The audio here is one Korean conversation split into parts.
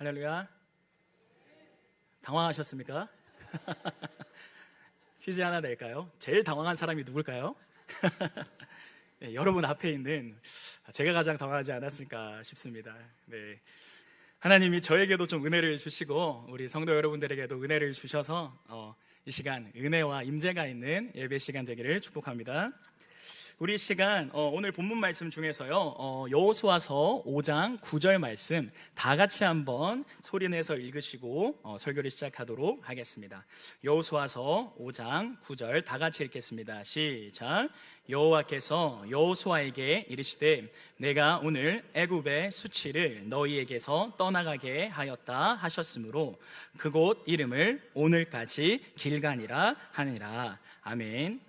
할렐루야. 당황하셨습니까? 퀴즈 하나 낼까요? 제일 당황한 사람이 누굴까요? 네, 여러분 앞에 있는 제가 가장 당황하지 않았을까 싶습니다. 네, 하나님이 저에게도 좀 은혜를 주시고 우리 성도 여러분들에게도 은혜를 주셔서 이 시간 은혜와 임재가 있는 예배 시간 되기를 축복합니다. 우리 시간 오늘 본문 말씀 중에서요 여호수아서 5장 9절 말씀 다 같이 한번 소리내서 읽으시고 설교를 시작하도록 하겠습니다. 여호수아서 5장 9절 다 같이 읽겠습니다. 시작. 여호와께서 여호수아에게 이르시되 내가 오늘 애굽의 수치를 너희에게서 떠나가게 하였다 하셨으므로 그곳 이름을 오늘까지 길간이라 하니라. 아멘.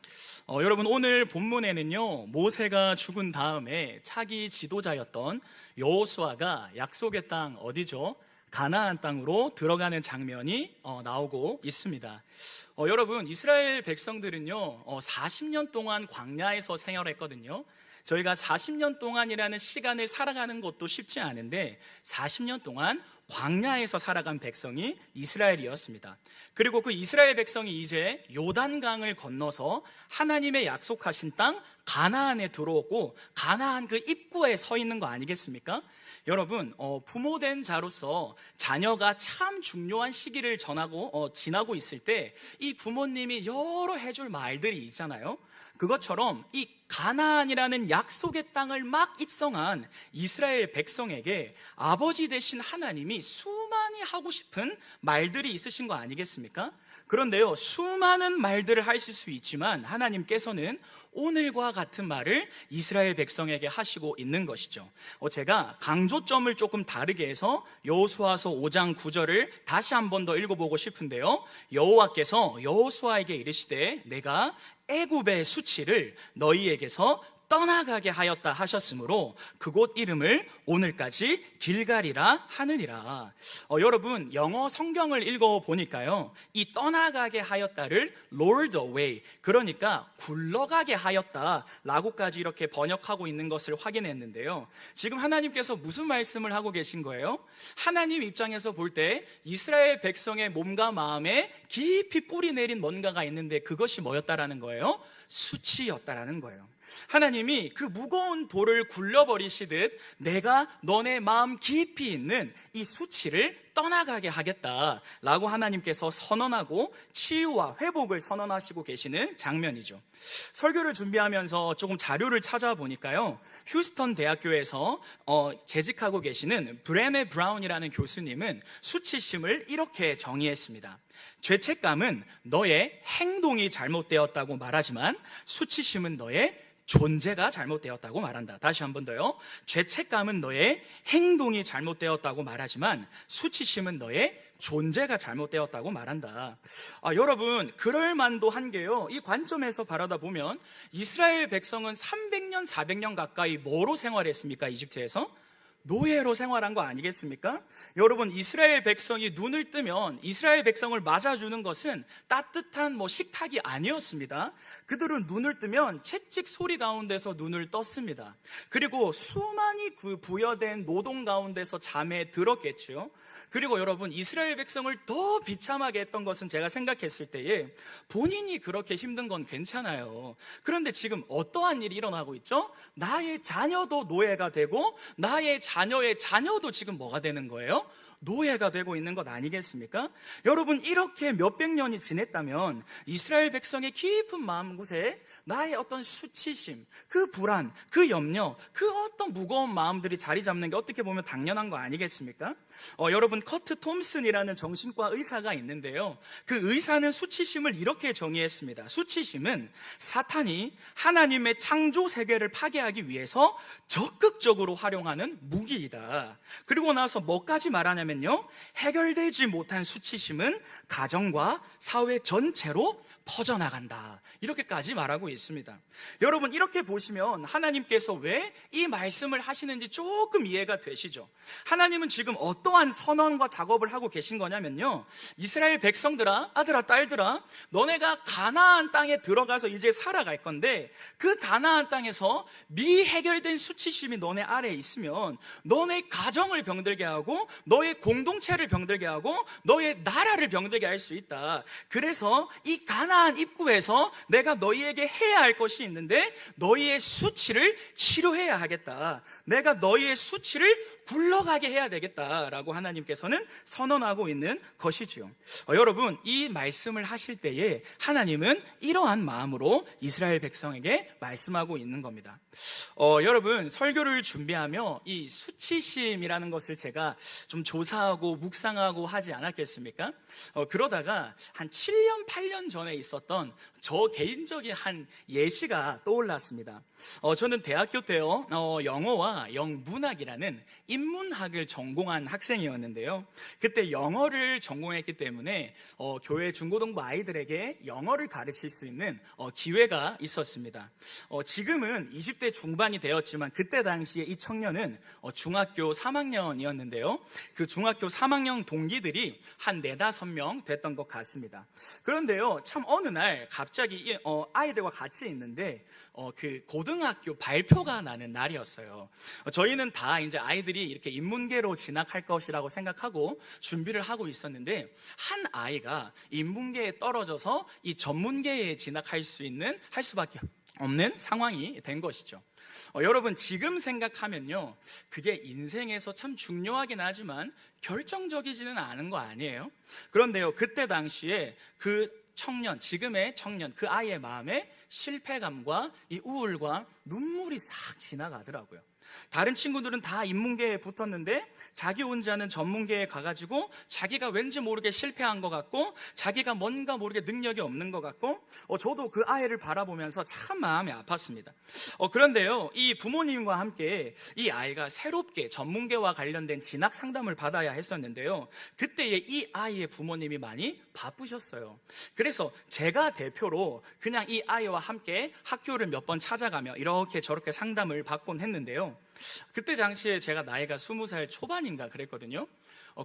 여러분 오늘 본문에는요 모세가 죽은 다음에 차기 지도자였던 여호수아가 약속의 땅 어디죠? 가나안 땅으로 들어가는 장면이 나오고 있습니다. 여러분 이스라엘 백성들은요 40년 동안 광야에서 생활했거든요. 저희가 40년 동안이라는 시간을 살아가는 것도 쉽지 않은데 40년 동안 광야에서 살아간 백성이 이스라엘이었습니다. 그리고 그 이스라엘 백성이 이제 요단강을 건너서 하나님의 약속하신 땅 가나안에 들어오고 가나안 그 입구에 서 있는 거 아니겠습니까? 여러분 부모된 자로서 자녀가 참 중요한 시기를 지나고 있을 때 이 부모님이 여러 해줄 말들이 있잖아요. 그것처럼 이 가나안이라는 약속의 땅을 막 입성한 이스라엘 백성에게 아버지 되신 하나님이 수많이 하고 싶은 말들이 있으신 거 아니겠습니까? 그런데요 수많은 말들을 하실 수 있지만 하나님께서는 오늘과 같은 말을 이스라엘 백성에게 하시고 있는 것이죠. 제가 강조점을 조금 다르게 해서 여호수아서 5장 9절을 다시 한 번 더 읽어보고 싶은데요 여호와께서 여호수아에게 이르시되 내가 애굽의 수치를 너희에게서 떠나가게 하였다 하셨으므로 그곳 이름을 오늘까지 길갈이라 하느니라. 여러분 영어 성경을 읽어보니까요 이 떠나가게 하였다를 lured away, 그러니까 굴러가게 하였다 라고까지 이렇게 번역하고 있는 것을 확인했는데요 지금 하나님께서 무슨 말씀을 하고 계신 거예요? 하나님 입장에서 볼 때 이스라엘 백성의 몸과 마음에 깊이 뿌리 내린 뭔가가 있는데 그것이 뭐였다라는 거예요? 수치였다라는 거예요. 하나님이 그 무거운 돌을 굴려버리시듯 내가 너네 마음 깊이 있는 이 수치를 떠나가게 하겠다라고 하나님께서 선언하고 치유와 회복을 선언하시고 계시는 장면이죠. 설교를 준비하면서 조금 자료를 찾아보니까요 휴스턴 대학교에서 재직하고 계시는 브레네 브라운이라는 교수님은 수치심을 이렇게 정의했습니다. 죄책감은 너의 행동이 잘못되었다고 말하지만 수치심은 너의 존재가 잘못되었다고 말한다. 다시 한 번 더요. 죄책감은 너의 행동이 잘못되었다고 말하지만 수치심은 너의 존재가 잘못되었다고 말한다. 여러분 그럴만도 한 게요 이 관점에서 바라다 보면 이스라엘 백성은 300년 400년 가까이 뭐로 생활했습니까? 이집트에서? 노예로 생활한 거 아니겠습니까? 여러분 이스라엘 백성이 눈을 뜨면 이스라엘 백성을 맞아주는 것은 따뜻한 식탁이 아니었습니다. 그들은 눈을 뜨면 채찍 소리 가운데서 눈을 떴습니다. 그리고 수많이 부여된 노동 가운데서 잠에 들었겠죠. 그리고 여러분 이스라엘 백성을 더 비참하게 했던 것은 제가 생각했을 때에 본인이 그렇게 힘든 건 괜찮아요. 그런데 지금 어떠한 일이 일어나고 있죠? 나의 자녀도 노예가 되고 나의 자녀의 자녀도 지금 뭐가 되는 거예요? 노예가 되고 있는 것 아니겠습니까? 여러분 이렇게 몇백 년이 지냈다면 이스라엘 백성의 깊은 마음곳에 나의 어떤 수치심, 그 불안, 그 염려, 그 어떤 무거운 마음들이 자리 잡는 게 어떻게 보면 당연한 거 아니겠습니까? 여러분 커트 톰슨이라는 정신과 의사가 있는데요 그 의사는 수치심을 이렇게 정의했습니다. 수치심은 사탄이 하나님의 창조 세계를 파괴하기 위해서 적극적으로 활용하는 무기이다. 그리고 나서 뭐까지 말하냐면요 해결되지 못한 수치심은 가정과 사회 전체로 퍼져나간다. 이렇게까지 말하고 있습니다. 여러분 이렇게 보시면 하나님께서 왜 이 말씀을 하시는지 조금 이해가 되시죠? 하나님은 지금 어떠한 선언과 작업을 하고 계신 거냐면요 이스라엘 백성들아, 아들아, 딸들아, 너네가 가나안 땅에 들어가서 이제 살아갈 건데 그 가나안 땅에서 미해결된 수치심이 너네 아래에 있으면 너네 가정을 병들게 하고 너의 공동체를 병들게 하고 너의 나라를 병들게 할 수 있다. 그래서 이 가나안 입구에서 내가 너희에게 해야 할 것이 있는데 너희의 수치를 치료해야 하겠다. 내가 너희의 수치를 굴러가게 해야 되겠다라고 하나님께서는 선언하고 있는 것이지요. 여러분, 이 말씀을 하실 때에 하나님은 이러한 마음으로 이스라엘 백성에게 말씀하고 있는 겁니다. 여러분, 설교를 준비하며 이 수치심이라는 것을 제가 좀 조사하고 묵상하고 하지 않았겠습니까? 그러다가 한 7년, 8년 전에 있었던 저 개인적인 한 예시가 떠올랐습니다. 저는 대학교 때요, 영어와 영문학이라는 인문학을 전공한 학생이었는데요. 그때 영어를 전공했기 때문에 교회 중고등부 아이들에게 영어를 가르칠 수 있는 기회가 있었습니다. 지금은 20대 중반이 되었지만 그때 당시에 이 청년은 중학교 3학년이었는데요. 그 중학교 3학년 동기들이 한 4-5명 됐던 것 같습니다. 그런데요, 참 어느 날 갑자기 아이들과 같이 있는데 그 고등학교 발표가 나는 날이었어요. 저희는 다 이제 아이들이 이렇게 인문계로 진학할 것이라고 생각하고 준비를 하고 있었는데 한 아이가 인문계에 떨어져서 이 전문계에 진학할 수밖에 없는 상황이 된 것이죠. 여러분, 지금 생각하면요, 그게 인생에서 참 중요하긴 하지만 결정적이지는 않은 거 아니에요? 그런데요, 그때 당시에 그 청년, 지금의 청년, 그 아이의 마음에 실패감과 이 우울과 눈물이 싹 지나가더라고요. 다른 친구들은 다 인문계에 붙었는데 자기 혼자는 전문계에 가가지고 자기가 왠지 모르게 실패한 것 같고 자기가 뭔가 모르게 능력이 없는 것 같고 저도 그 아이를 바라보면서 참 마음이 아팠습니다. 그런데요, 이 부모님과 함께 이 아이가 새롭게 전문계와 관련된 진학 상담을 받아야 했었는데요, 그때에 이 아이의 부모님이 많이 바쁘셨어요. 그래서 제가 대표로 그냥 이 아이와 함께 학교를 몇 번 찾아가며 이렇게 저렇게 상담을 받곤 했는데요, 그때 당시에 제가 나이가 20살 초반인가 그랬거든요.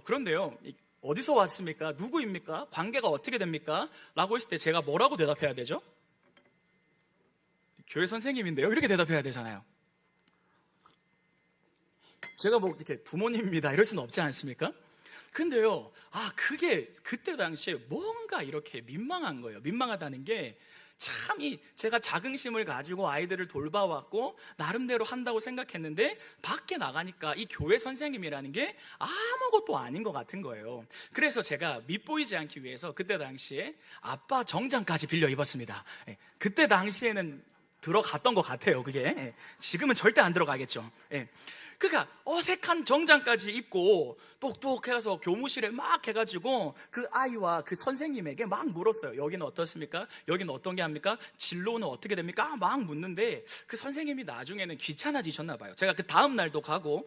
그런데요, 어디서 왔습니까? 누구입니까? 관계가 어떻게 됩니까? 라고 했을 때 제가 뭐라고 대답해야 되죠? 교회 선생님인데요, 이렇게 대답해야 되잖아요. 제가 뭐 이렇게 부모님입니다 이럴 수는 없지 않습니까? 근데요, 그게 그때 당시에 뭔가 이렇게 민망한 거예요. 민망하다는 게 참 제가 자긍심을 가지고 아이들을 돌봐왔고 나름대로 한다고 생각했는데 밖에 나가니까 이 교회 선생님이라는 게 아무것도 아닌 것 같은 거예요. 그래서 제가 밉보이지 않기 위해서 그때 당시에 아빠 정장까지 빌려 입었습니다. 그때 당시에는 들어갔던 것 같아요. 그게 지금은 절대 안 들어가겠죠. 그러니까 어색한 정장까지 입고 똑똑해서 교무실에 막 해가지고 그 아이와 그 선생님에게 막 물었어요. 여기는 어떻습니까? 여기는 어떤 게 합니까? 진로는 어떻게 됩니까? 막 묻는데 그 선생님이 나중에는 귀찮아지셨나 봐요. 제가 그 다음 날도 가고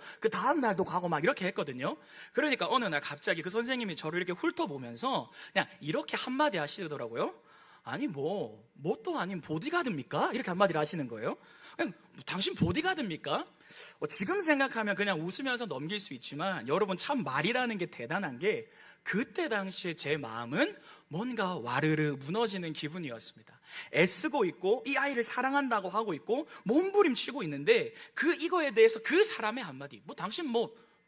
막 이렇게 했거든요. 그러니까 어느 날 갑자기 그 선생님이 저를 이렇게 훑어보면서 그냥 이렇게 한마디 하시더라고요. 아니 뭣도 아닌 보디가드입니까? 이렇게 한마디를 하시는 거예요. 그냥, 당신 보디가드입니까? 지금 생각하면 그냥 웃으면서 넘길 수 있지만 여러분, 참 말이라는 게 대단한 게 그때 당시에 제 마음은 뭔가 와르르 무너지는 기분이었습니다. 애쓰고 있고 이 아이를 사랑한다고 하고 있고 몸부림치고 있는데 이거에 대해서 그 사람의 한마디, 당신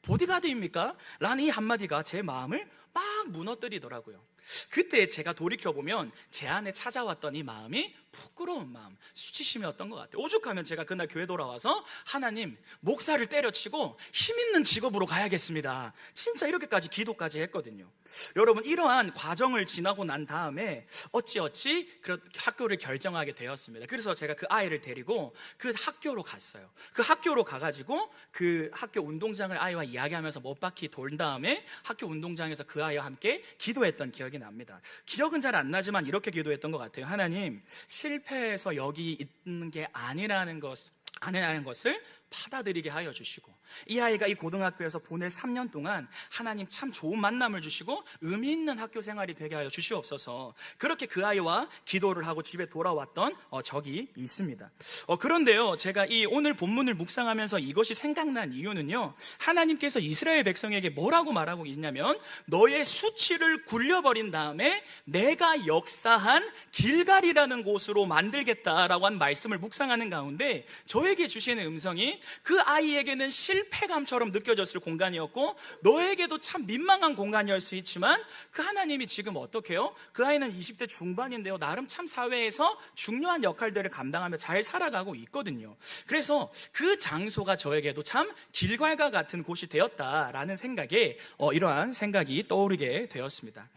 보디가드입니까? 라는 이 한마디가 제 마음을 막 무너뜨리더라고요. 그때 제가 돌이켜보면 제 안에 찾아왔던 이 마음이 부끄러운 마음, 수치심이었던 것 같아요. 오죽하면 제가 그날 교회 돌아와서 하나님, 목사를 때려치고 힘 있는 직업으로 가야겠습니다, 진짜 이렇게까지 기도까지 했거든요. 여러분, 이러한 과정을 지나고 난 다음에 어찌 그런 학교를 결정하게 되었습니다. 그래서 제가 그 아이를 데리고 그 학교로 갔어요. 그 학교로 가가지고 그 학교 운동장을 아이와 이야기하면서 몇 바퀴 돌 다음에 학교 운동장에서 그 아이와 함께 기도했던 기억이 납니다. 기억은 잘 안 나지만 이렇게 기도했던 것 같아요. 하나님, 실패해서 여기 있는 게 아니라는 것을 받아들이게 하여 주시고 이 아이가 이 고등학교에서 보낼 3년 동안 하나님 참 좋은 만남을 주시고 의미 있는 학교 생활이 되게 하여 주시옵소서. 그렇게 그 아이와 기도를 하고 집에 돌아왔던 적이 있습니다. 그런데요, 제가 이 오늘 본문을 묵상하면서 이것이 생각난 이유는요, 하나님께서 이스라엘 백성에게 뭐라고 말하고 있냐면 너의 수치를 굴려버린 다음에 내가 역사한 길갈이라는 곳으로 만들겠다라고 한 말씀을 묵상하는 가운데 저에게 주시는 음성이 그 아이에게는 실패감처럼 느껴졌을 공간이었고 너에게도 참 민망한 공간이었을 수 있지만 그 하나님이 지금 어떻게 해요? 그 아이는 20대 중반인데요, 나름 참 사회에서 중요한 역할들을 감당하며 잘 살아가고 있거든요. 그래서 그 장소가 저에게도 참 길갈과 같은 곳이 되었다라는 생각에 이러한 생각이 떠오르게 되었습니다.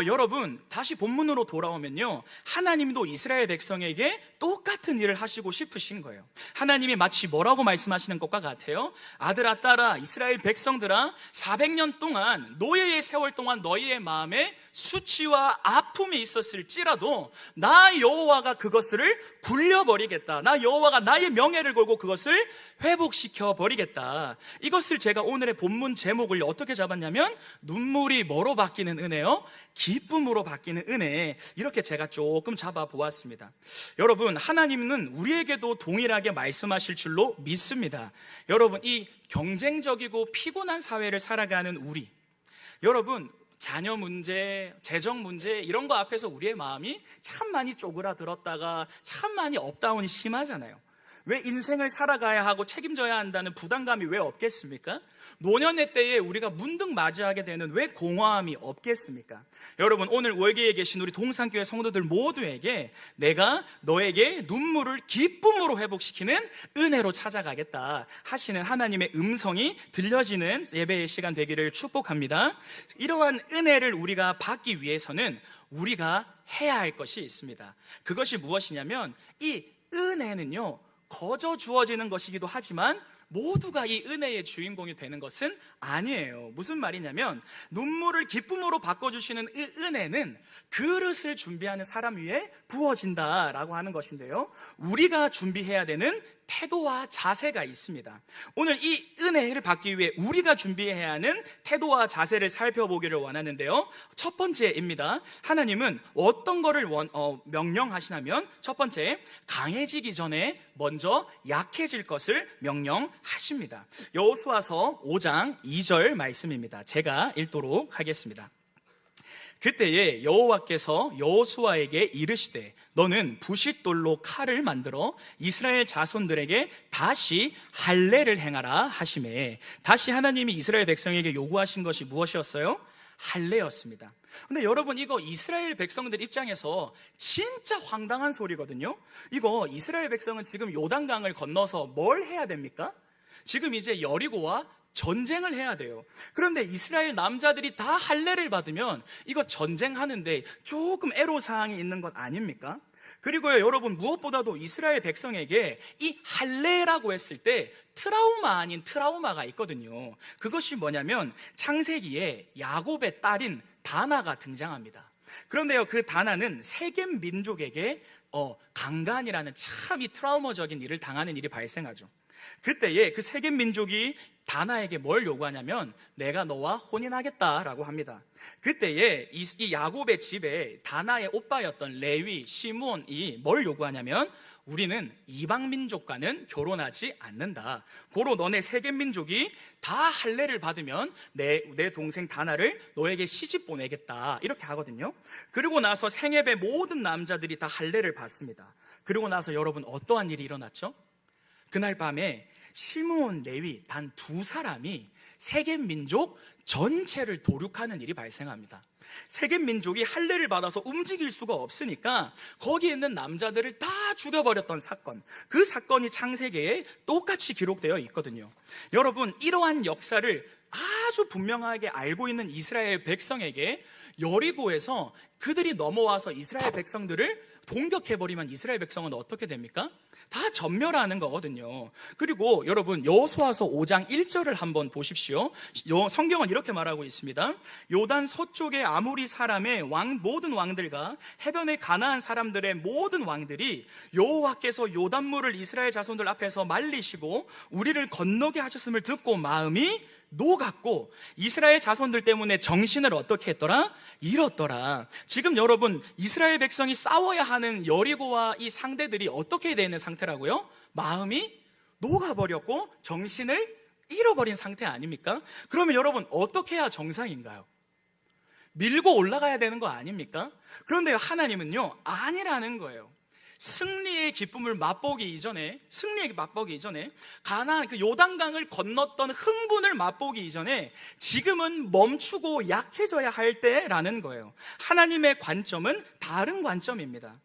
여러분, 다시 본문으로 돌아오면요, 하나님도 이스라엘 백성에게 똑같은 일을 하시고 싶으신 거예요. 하나님이 마치 뭐라고 말씀하시는 것과 같아요? 아들아 딸아 이스라엘 백성들아, 400년 동안 노예의 세월 동안 너희의 마음에 수치와 아픔이 있었을지라도 나 여호와가 그것을 굴려버리겠다. 나 여호와가 나의 명예를 걸고 그것을 회복시켜 버리겠다. 이것을 제가 오늘의 본문 제목을 어떻게 잡았냐면 눈물이 뭐로 바뀌는 은혜요? 기쁨으로 바뀌는 은혜. 이렇게 제가 조금 잡아보았습니다. 여러분, 하나님은 우리에게도 동일하게 말씀하실 줄로 믿습니다. 여러분, 이 경쟁적이고 피곤한 사회를 살아가는 우리, 여러분, 자녀 문제, 재정 문제 이런 거 앞에서 우리의 마음이 참 많이 쪼그라들었다가 참 많이 업다운이 심하잖아요. 왜 인생을 살아가야 하고 책임져야 한다는 부담감이 왜 없겠습니까? 노년의 때에 우리가 문득 맞이하게 되는 왜 공허함이 없겠습니까? 여러분, 오늘 월계에 계신 우리 동산교회 성도들 모두에게 내가 너에게 눈물을 기쁨으로 회복시키는 은혜로 찾아가겠다 하시는 하나님의 음성이 들려지는 예배의 시간 되기를 축복합니다. 이러한 은혜를 우리가 받기 위해서는 우리가 해야 할 것이 있습니다. 그것이 무엇이냐면 이 은혜는요, 거저 주어지는 것이기도 하지만 모두가 이 은혜의 주인공이 되는 것은 아니에요. 무슨 말이냐면 눈물을 기쁨으로 바꿔주시는 이 은혜는 그릇을 준비하는 사람 위에 부어진다라고 하는 것인데요, 우리가 준비해야 되는 태도와 자세가 있습니다. 오늘 이 은혜를 받기 위해 우리가 준비해야 하는 태도와 자세를 살펴보기를 원하는데요, 첫 번째입니다. 하나님은 어떤 거를 명령하시냐면 첫 번째, 강해지기 전에 먼저 약해질 것을 명령하십니다. 여호수아서 5장 2절 말씀입니다. 제가 읽도록 하겠습니다. 그때에 여호와께서 여호수아에게 이르시되 너는 부싯돌로 칼을 만들어 이스라엘 자손들에게 다시 할례를 행하라 하시매, 다시 하나님이 이스라엘 백성에게 요구하신 것이 무엇이었어요? 할례였습니다. 근데 여러분, 이거 이스라엘 백성들 입장에서 진짜 황당한 소리거든요. 이거 이스라엘 백성은 지금 요단강을 건너서 뭘 해야 됩니까? 지금 이제 여리고와 전쟁을 해야 돼요. 그런데 이스라엘 남자들이 다 할례를 받으면 이거 전쟁하는데 조금 애로사항이 있는 것 아닙니까? 그리고요, 여러분, 무엇보다도 이스라엘 백성에게 이 할례라고 했을 때 트라우마 아닌 트라우마가 있거든요. 그것이 뭐냐면 창세기에 야곱의 딸인 다나가 등장합니다. 그런데요, 그 다나는 세겜 민족에게 강간이라는 참 이 트라우마적인 일을 당하는 일이 발생하죠. 그때에 그 세겜 민족이 다나에게 뭘 요구하냐면 내가 너와 혼인하겠다라고 합니다. 그때에 이 야곱의 집에 다나의 오빠였던 레위, 시므온이 뭘 요구하냐면 우리는 이방 민족과는 결혼하지 않는다. 고로 너네 세겜 민족이 다 할례를 받으면 내 동생 다나를 너에게 시집 보내겠다, 이렇게 하거든요. 그리고 나서 생애배 모든 남자들이 다 할례를 받습니다. 그리고 나서 여러분, 어떠한 일이 일어났죠? 그날 밤에 시므온, 레위 단 두 사람이 세겜 민족 전체를 도륙하는 일이 발생합니다. 세겜 민족이 할례를 받아서 움직일 수가 없으니까 거기에 있는 남자들을 다 죽여버렸던 사건, 그 사건이 창세기에 똑같이 기록되어 있거든요. 여러분, 이러한 역사를 아주 분명하게 알고 있는 이스라엘 백성에게 여리고에서 그들이 넘어와서 이스라엘 백성들을 공격해버리면 이스라엘 백성은 어떻게 됩니까? 다 전멸하는 거거든요. 그리고 여러분, 여호수아서 5장 1절을 한번 보십시오. 성경은 이렇게 말하고 있습니다. 요단 서쪽의 아모리 사람의 모든 왕들과 해변의 가나안 사람들의 모든 왕들이 여호와께서 요단물을 이스라엘 자손들 앞에서 말리시고 우리를 건너게 하셨음을 듣고 마음이 녹았고 이스라엘 자손들 때문에 정신을 어떻게 했더라? 잃었더라. 지금 여러분, 이스라엘 백성이 싸워야 하는 여리고와 이 상대들이 어떻게 되는 상태라고요? 마음이 녹아버렸고 정신을 잃어버린 상태 아닙니까? 그러면 여러분, 어떻게 해야 정상인가요? 밀고 올라가야 되는 거 아닙니까? 그런데 하나님은요, 아니라는 거예요. 승리의 기쁨을 맛보기 이전에, 가나안 그 요단강을 건넜던 흥분을 맛보기 이전에 지금은 멈추고 약해져야 할 때라는 거예요. 하나님의 관점은 다른 관점입니다.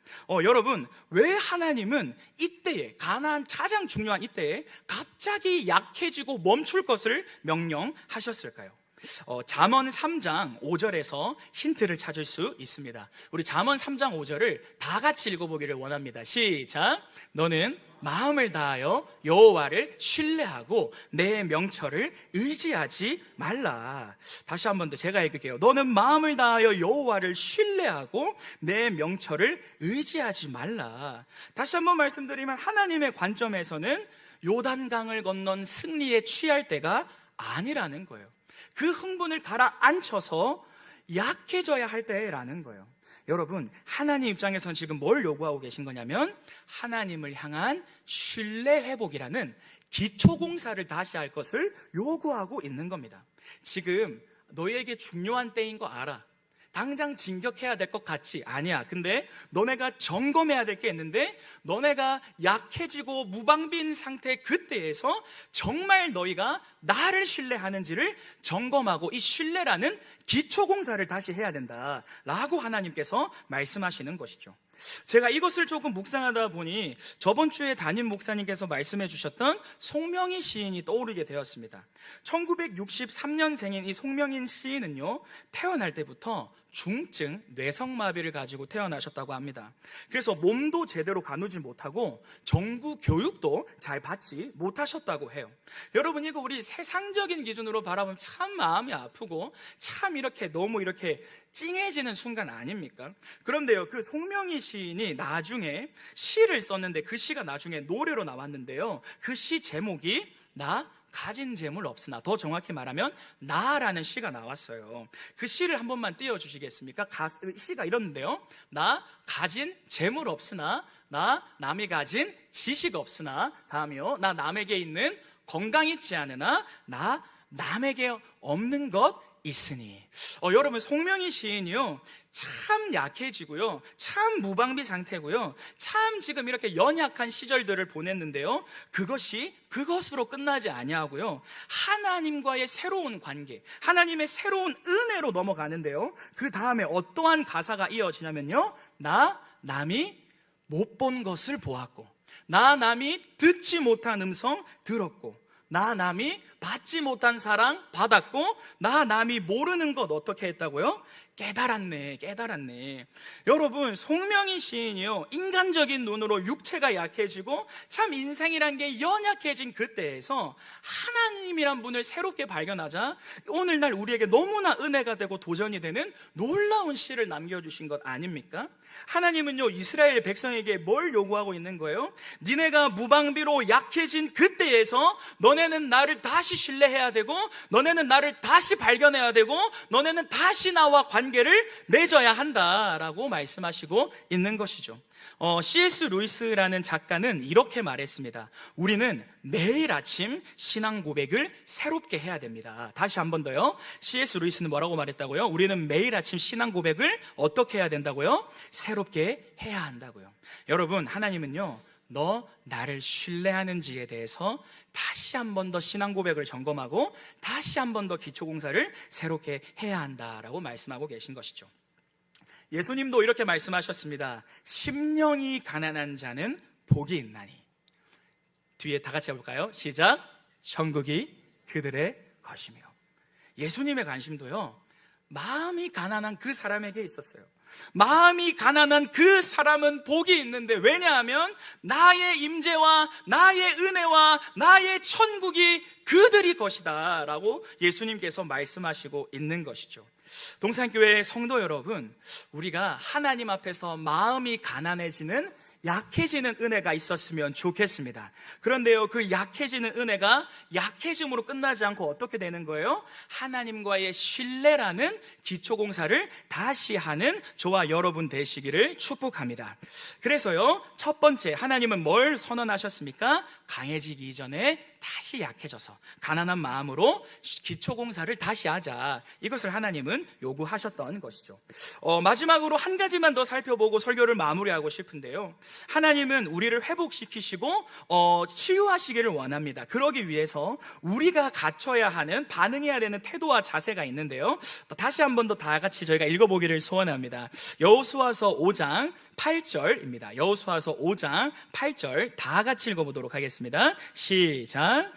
여러분, 왜 하나님은 이때에, 가나안 가장 중요한 이때에 갑자기 약해지고 멈출 것을 명령하셨을까요? 잠언 3장 5절에서 힌트를 찾을 수 있습니다. 우리 잠언 3장 5절을 다 같이 읽어보기를 원합니다. 시작. 너는 마음을 다하여 여호와를 신뢰하고 내 명철을 의지하지 말라. 다시 한 번 더 제가 읽을게요. 너는 마음을 다하여 여호와를 신뢰하고 내 명철을 의지하지 말라. 다시 한 번 말씀드리면 하나님의 관점에서는 요단강을 건넌 승리에 취할 때가 아니라는 거예요. 그 흥분을 가라앉혀서 약해져야 할 때라는 거예요. 여러분, 하나님 입장에서는 지금 뭘 요구하고 계신 거냐면 하나님을 향한 신뢰 회복이라는 기초공사를 다시 할 것을 요구하고 있는 겁니다. 지금 너희에게 중요한 때인 거 알아. 당장 진격해야 될 것 같지? 아니야. 근데 너네가 점검해야 될 게 있는데 너네가 약해지고 무방비인 상태 그때에서 정말 너희가 나를 신뢰하는지를 점검하고 이 신뢰라는 기초공사를 다시 해야 된다라고 하나님께서 말씀하시는 것이죠. 제가 이것을 조금 묵상하다 보니 저번 주에 담임 목사님께서 말씀해 주셨던 송명희 시인이 떠오르게 되었습니다. 1963년생인 이 송명희 시인은요, 태어날 때부터 중증 뇌성마비를 가지고 태어나셨다고 합니다. 그래서 몸도 제대로 가누지 못하고 정부 교육도 잘 받지 못하셨다고 해요. 여러분, 이거 우리 세상적인 기준으로 바라보면 참 마음이 아프고 참 이렇게 너무 이렇게 찡해지는 순간 아닙니까? 그런데요, 그 송명희 시인이 나중에 시를 썼는데 그 시가 나중에 노래로 나왔는데요, 그 시 제목이 나 가진 재물 없으나, 더 정확히 말하면 나라는 시가 나왔어요. 그 시를 한 번만 띄워주시겠습니까? 시가 이렇는데요, 나 가진 재물 없으나, 나 남이 가진 지식 없으나, 다음이요, 나 남에게 있는 건강 있지 않으나, 나 남에게 없는 것 있으니. 여러분, 송명희 시인이요, 참 약해지고요, 참 무방비 상태고요, 참 지금 이렇게 연약한 시절들을 보냈는데요, 그것으로 끝나지 아니하고요, 하나님과의 새로운 관계, 하나님의 새로운 은혜로 넘어가는데요, 그 다음에 어떠한 가사가 이어지냐면요, 나 남이 못 본 것을 보았고, 나 남이 듣지 못한 음성 들었고, 나 남이 받지 못한 사랑 받았고, 나 남이 모르는 것 어떻게 했다고요? 깨달았네. 여러분, 송명희 시인이요, 인간적인 눈으로 육체가 약해지고 참 인생이란 게 연약해진 그때에서 하나님이란 분을 새롭게 발견하자 오늘날 우리에게 너무나 은혜가 되고 도전이 되는 놀라운 시를 남겨주신 것 아닙니까? 하나님은요, 이스라엘 백성에게 뭘 요구하고 있는 거예요? 니네가 무방비로 약해진 그때에서 너네는 나를 다시 신뢰해야 되고, 너네는 나를 다시 발견해야 되고, 너네는 다시 나와 관계를 맺어야 한다라고 말씀하시고 있는 것이죠. C.S. 루이스라는 작가는 이렇게 말했습니다. 우리는 매일 아침 신앙 고백을 새롭게 해야 됩니다. 다시 한 번 더요. C.S. 루이스는 뭐라고 말했다고요? 우리는 매일 아침 신앙 고백을 어떻게 해야 된다고요? 새롭게 해야 한다고요. 여러분, 하나님은요, 너 나를 신뢰하는지에 대해서 다시 한 번 더 신앙 고백을 점검하고 다시 한 번 더 기초공사를 새롭게 해야 한다라고 말씀하고 계신 것이죠. 예수님도 이렇게 말씀하셨습니다. 심령이 가난한 자는 복이 있나니. 뒤에 다 같이 해볼까요? 시작. 천국이 그들의 것이며. 예수님의 관심도요, 마음이 가난한 그 사람에게 있었어요. 마음이 가난한 그 사람은 복이 있는데, 왜냐하면 나의 임재와 나의 은혜와 나의 천국이 그들이 것이다 라고 예수님께서 말씀하시고 있는 것이죠. 동산교회 성도 여러분, 우리가 하나님 앞에서 마음이 가난해지는, 약해지는 은혜가 있었으면 좋겠습니다. 그런데요, 그 약해지는 은혜가 약해짐으로 끝나지 않고 어떻게 되는 거예요? 하나님과의 신뢰라는 기초공사를 다시 하는 저와 여러분 되시기를 축복합니다. 그래서요, 첫 번째, 하나님은 뭘 선언하셨습니까? 강해지기 이전에 다시 약해져서 가난한 마음으로 기초공사를 다시 하자, 이것을 하나님은 요구하셨던 것이죠. 마지막으로 한 가지만 더 살펴보고 설교를 마무리하고 싶은데요, 하나님은 우리를 회복시키시고 치유하시기를 원합니다. 그러기 위해서 우리가 갖춰야 하는, 반응해야 되는 태도와 자세가 있는데요, 다시 한 번 더 다 같이 저희가 읽어보기를 소원합니다. 여호수아서 5장 8절입니다. 여호수아서 5장 8절 다 같이 읽어보도록 하겠습니다. 시작.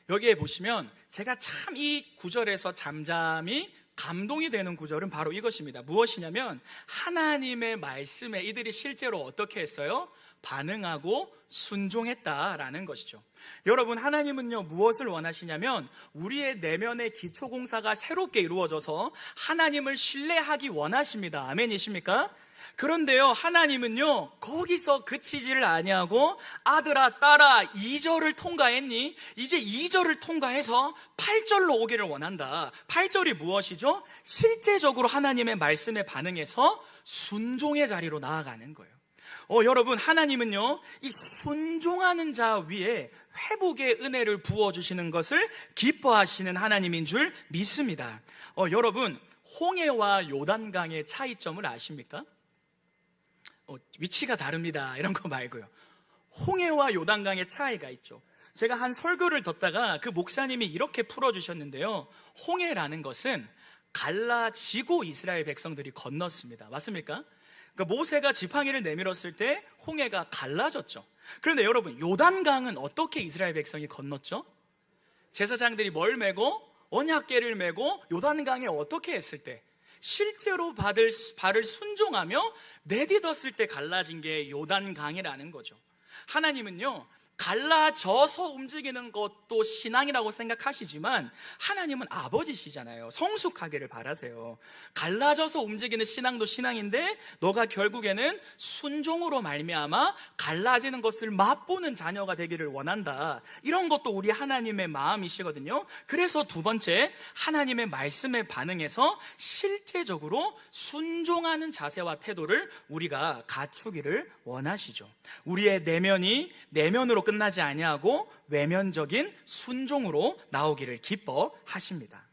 여기에 보시면 제가 참 이 구절에서 잠잠히 감동이 되는 구절은 바로 이것입니다. 무엇이냐면 하나님의 말씀에 이들이 실제로 어떻게 했어요? 반응하고 순종했다라는 것이죠. 여러분, 하나님은요 무엇을 원하시냐면 우리의 내면의 기초공사가 새롭게 이루어져서 하나님을 신뢰하기 원하십니다. 아멘이십니까? 그런데요, 하나님은요 거기서 그치지를 아니하고 아들아 딸아 2절을 통과했니? 이제 2절을 통과해서 8절로 오기를 원한다. 8절이 무엇이죠? 실제적으로 하나님의 말씀에 반응해서 순종의 자리로 나아가는 거예요. 여러분, 하나님은요 이 순종하는 자 위에 회복의 은혜를 부어주시는 것을 기뻐하시는 하나님인 줄 믿습니다. 여러분, 홍해와 요단강의 차이점을 아십니까? 위치가 다릅니다 이런 거 말고요, 홍해와 요단강의 차이가 있죠. 제가 한 설교를 듣다가 그 목사님이 이렇게 풀어주셨는데요, 홍해라는 것은 갈라지고 이스라엘 백성들이 건넜습니다. 맞습니까? 그러니까 모세가 지팡이를 내밀었을 때 홍해가 갈라졌죠. 그런데 여러분, 요단강은 어떻게 이스라엘 백성이 건넜죠? 제사장들이 뭘 메고 언약궤를 메고 요단강에 어떻게 했을 때, 실제로 발을 순종하며 내딛었을 때 갈라진 게 요단강이라는 거죠. 하나님은요 갈라져서 움직이는 것도 신앙이라고 생각하시지만 하나님은 아버지시잖아요. 성숙하기를 바라세요. 갈라져서 움직이는 신앙도 신앙인데 너가 결국에는 순종으로 말미암아 갈라지는 것을 맛보는 자녀가 되기를 원한다. 이런 것도 우리 하나님의 마음이시거든요. 그래서 두 번째, 하나님의 말씀에 반응해서 실제적으로 순종하는 자세와 태도를 우리가 갖추기를 원하시죠. 우리의 내면이 내면으로 끝나지 아니하고 외면적인 순종으로 나오기를 기뻐하십니다.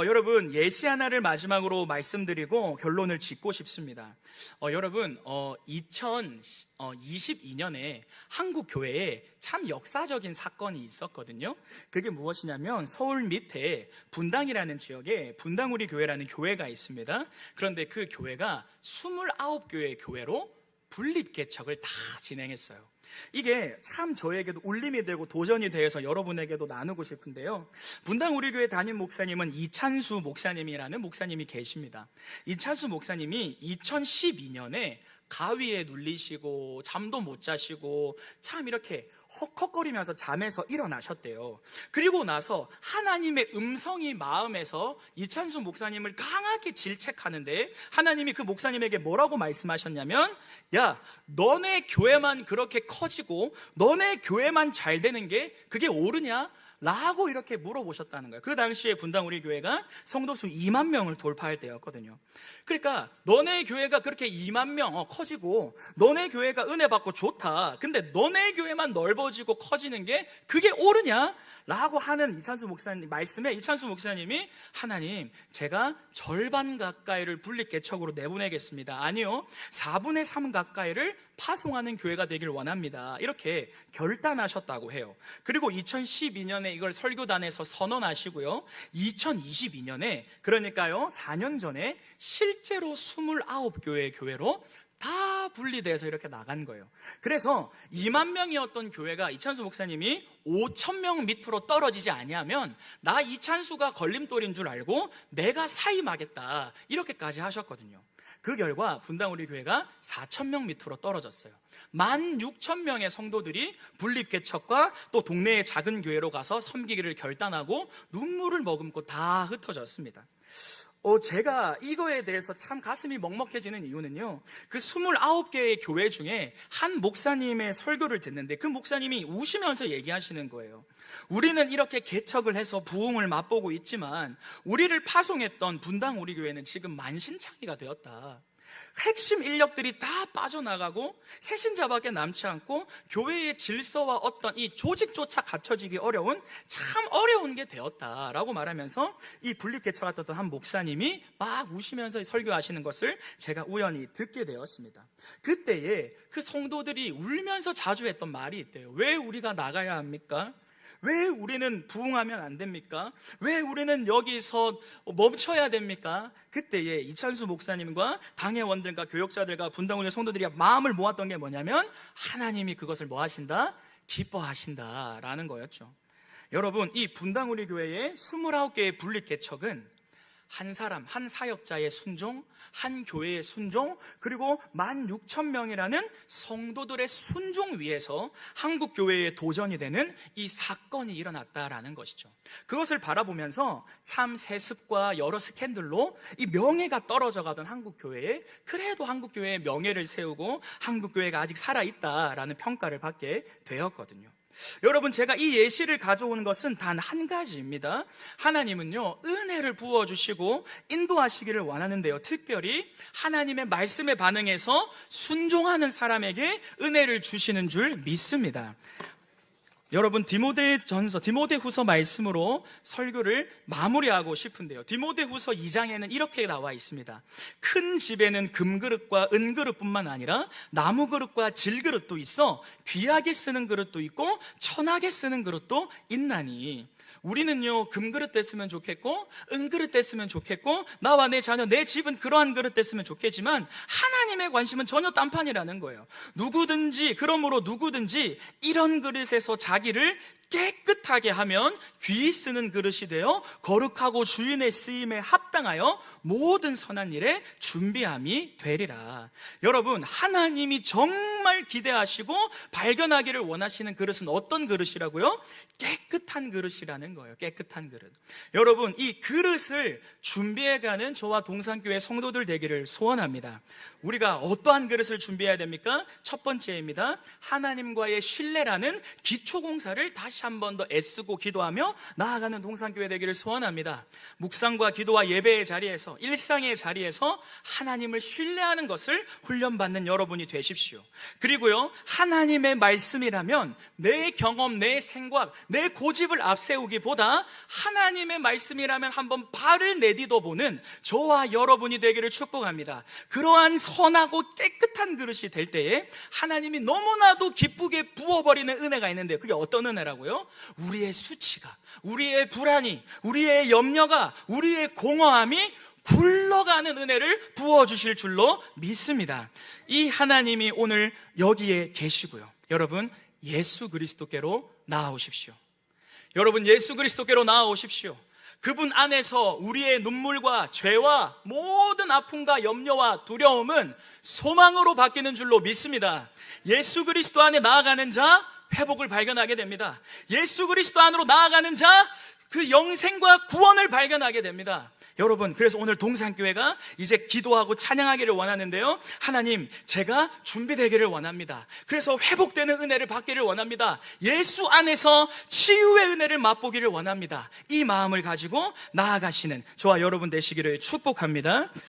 여러분, 예시 하나를 마지막으로 말씀드리고 결론을 짓고 싶습니다. 여러분, 2022년에 한국 교회에 참 역사적인 사건이 있었거든요. 그게 무엇이냐면 서울 밑에 분당이라는 지역에 분당우리 교회라는 교회가 있습니다. 그런데 그 교회가 29교회 교회로 분립 개척을 다 진행했어요. 이게 참 저에게도 울림이 되고 도전이 되어서 여러분에게도 나누고 싶은데요, 분당 우리 교회 담임 목사님은 이찬수 목사님이라는 목사님이 계십니다. 이찬수 목사님이 2012년에 가위에 눌리시고 잠도 못 자시고 참 이렇게 헉헉거리면서 잠에서 일어나셨대요. 그리고 나서 하나님의 음성이 마음에서 이찬수 목사님을 강하게 질책하는데 하나님이 그 목사님에게 뭐라고 말씀하셨냐면, 야, 너네 교회만 그렇게 커지고 너네 교회만 잘 되는 게 그게 옳으냐? 라고 이렇게 물어보셨다는 거예요. 그 당시에 분당 우리 교회가 성도수 2만 명을 돌파할 때였거든요. 그러니까 너네 교회가 그렇게 2만 명 커지고 너네 교회가 은혜 받고 좋다, 근데 너네 교회만 넓어지고 커지는 게 그게 옳으냐? 라고 하는 이찬수 목사님 말씀에 이찬수 목사님이, 하나님, 제가 절반 가까이를 분립개척으로 내보내겠습니다. 아니요, 4분의 3 가까이를 파송하는 교회가 되길 원합니다. 이렇게 결단하셨다고 해요. 그리고 2012년에 이걸 설교단에서 선언하시고요, 2022년에, 그러니까요 4년 전에 실제로 29교회 교회로 다 분리돼서 이렇게 나간 거예요. 그래서 2만 명이었던 교회가 이찬수 목사님이 5천 명 밑으로 떨어지지 아니하면 나 이찬수가 걸림돌인 줄 알고 내가 사임하겠다, 이렇게까지 하셨거든요. 그 결과 분당 우리 교회가 4천 명 밑으로 떨어졌어요. 16,000명의 성도들이 분립개척과 또 동네의 작은 교회로 가서 섬기기를 결단하고 눈물을 머금고 다 흩어졌습니다. 제가 이거에 대해서 참 가슴이 먹먹해지는 이유는요, 그 29개의 교회 중에 한 목사님의 설교를 듣는데 그 목사님이 우시면서 얘기하시는 거예요. 우리는 이렇게 개척을 해서 부흥을 맛보고 있지만 우리를 파송했던 분당 우리 교회는 지금 만신창이가 되었다. 핵심 인력들이 다 빠져나가고 새신자밖에 남지 않고 교회의 질서와 어떤 이 조직조차 갖춰지기 어려운 참 어려운 게 되었다라고 말하면서 이 분립개척했던 한 목사님이 막 우시면서 설교하시는 것을 제가 우연히 듣게 되었습니다. 그때에 그 성도들이 울면서 자주 했던 말이 있대요. 왜 우리가 나가야 합니까? 왜 우리는 부흥하면 안 됩니까? 왜 우리는 여기서 멈춰야 됩니까? 그때에 이찬수 목사님과 당회원들과 교역자들과 분당우리 성도들이 마음을 모았던 게 뭐냐면 하나님이 그것을 뭐 하신다? 기뻐하신다라는 거였죠. 여러분, 이 분당우리 교회의 29개의 분립개척은 한 사람, 한 사역자의 순종, 한 교회의 순종, 그리고 16,000명이라는 성도들의 순종 위에서 한국 교회의 도전이 되는 이 사건이 일어났다라는 것이죠. 그것을 바라보면서 참 세습과 여러 스캔들로 이 명예가 떨어져 가던 한국 교회에 그래도 한국 교회의 명예를 세우고 한국 교회가 아직 살아있다라는 평가를 받게 되었거든요. 여러분, 제가 이 예시를 가져오는 것은 단 한 가지입니다. 하나님은요, 은혜를 부어주시고 인도하시기를 원하는데요, 특별히 하나님의 말씀에 반응해서 순종하는 사람에게 은혜를 주시는 줄 믿습니다. 여러분, 디모데후서 말씀으로 설교를 마무리하고 싶은데요, 디모데후서 2장에는 이렇게 나와 있습니다. 큰 집에는 금그릇과 은그릇뿐만 아니라 나무그릇과 질그릇도 있어 귀하게 쓰는 그릇도 있고 천하게 쓰는 그릇도 있나니, 우리는요, 금그릇 됐으면 좋겠고 은그릇 됐으면 좋겠고 나와 내 자녀, 내 집은 그러한 그릇 됐으면 좋겠지만 하나님의 관심은 전혀 딴판이라는 거예요. 그러므로 누구든지 이런 그릇에서 자기를 깨끗하게 하면 귀히 쓰는 그릇이 되어 거룩하고 주인의 쓰임에 합당하여 모든 선한 일에 준비함이 되리라. 여러분, 하나님이 정말 기대하시고 발견하기를 원하시는 그릇은 어떤 그릇이라고요? 깨끗한 그릇이라는 거예요. 깨끗한 그릇. 여러분, 이 그릇을 준비해가는 저와 동산교회 성도들 되기를 소원합니다. 우리가 어떠한 그릇을 준비해야 됩니까? 첫 번째입니다. 하나님과의 신뢰라는 기초공사를 다시 한 번 더 애쓰고 기도하며 나아가는 동산교회 되기를 소원합니다. 묵상과 기도와 예배의 자리에서, 일상의 자리에서 하나님을 신뢰하는 것을 훈련받는 여러분이 되십시오. 그리고요, 하나님의 말씀이라면 내 경험, 내 생각, 내 고집을 앞세우기보다 하나님의 말씀이라면 한번 발을 내디뎌 보는 저와 여러분이 되기를 축복합니다. 그러한 선하고 깨끗한 그릇이 될 때에 하나님이 너무나도 기쁘게 부어버리는 은혜가 있는데, 그게 어떤 은혜라고요? 우리의 수치가, 우리의 불안이, 우리의 염려가, 우리의 공허함이 굴러가는 은혜를 부어주실 줄로 믿습니다. 이 하나님이 오늘 여기에 계시고요, 여러분, 예수 그리스도께로 나아오십시오. 여러분, 예수 그리스도께로 나아오십시오. 그분 안에서 우리의 눈물과 죄와 모든 아픔과 염려와 두려움은 소망으로 바뀌는 줄로 믿습니다. 예수 그리스도 안에 나아가는 자, 회복을 발견하게 됩니다. 예수 그리스도 안으로 나아가는 자, 그 영생과 구원을 발견하게 됩니다. 여러분, 그래서 오늘 동산교회가 이제 기도하고 찬양하기를 원하는데요, 하나님, 제가 준비되기를 원합니다. 그래서 회복되는 은혜를 받기를 원합니다. 예수 안에서 치유의 은혜를 맛보기를 원합니다. 이 마음을 가지고 나아가시는 저와 여러분 되시기를 축복합니다.